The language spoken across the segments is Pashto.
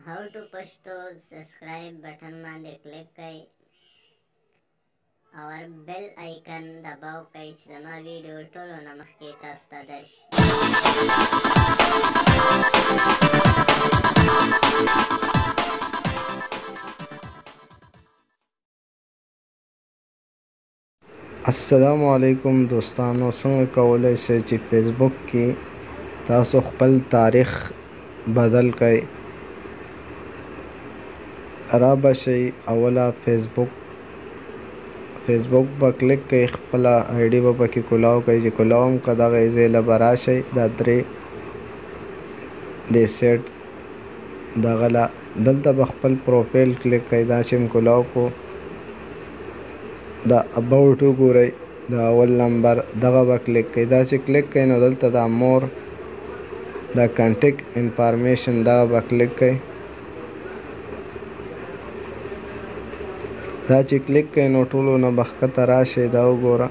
how to Pashto subscribe button बांधे क्लिक कई और बेल आइकन दबाओ कई जमा वीडियो टोलो नमक के तास्ता दर्श अस्सलामुअलैकुम दोस्तानो څنګه کولای شئ چې فیسبوک کې تاسو خپل تاریخ بدل کړئ را بشئ اوله فیسبوک به کلیک کړئ خپل آی ډي به پکې کولاو کړئ چې کولاو هم که دغه ځای له به راشئ دا درې د سیټ دغه له دلته به خپل پروفایل کلیک کړئ دا چې م کولاو کو دا اباوټ وګورئ د اول نمبر دغه به کلیک کړئ دا چې کلیک کړئ نو دلته دا مور دا کانټیکټ انفارمیشن دغه به کلیک کړئ دا چې کلیک کړئ نو ټولو نه به ښکته راشئ دا وګوره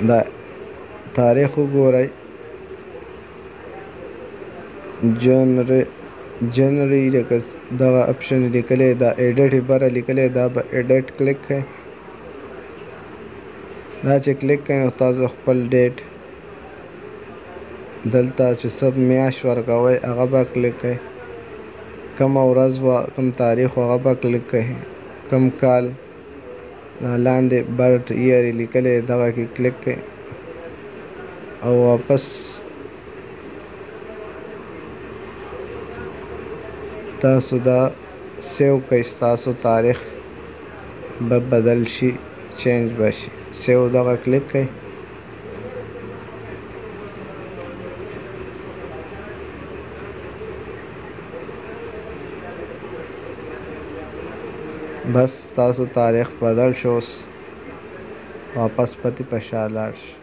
دا تاریخ وګورئ جنري لکه دغه اپشن لیکلی دا ایډیټ بره لیکلی دا به ایډیټ کلیک کړئ دا چې کلیک کړئ نو تاسو خپل ډیټ دلته چې سب میاشت ورکوئ هغه به کلیک کړئ کومه ورځ وه کوم تاریخ هغه به کلیک کړئ کوم کال لاندې برټ ایئر یې لیکلی دغه کې کلیک کړئ او واپس تاسو دا سیو کړئ ستاسو تاریخ به بدل شي چینج به شي سیو دغه کلیک کړئ بس تاسو تاریخ بدل شو واپس پتی په شا لاړ شئ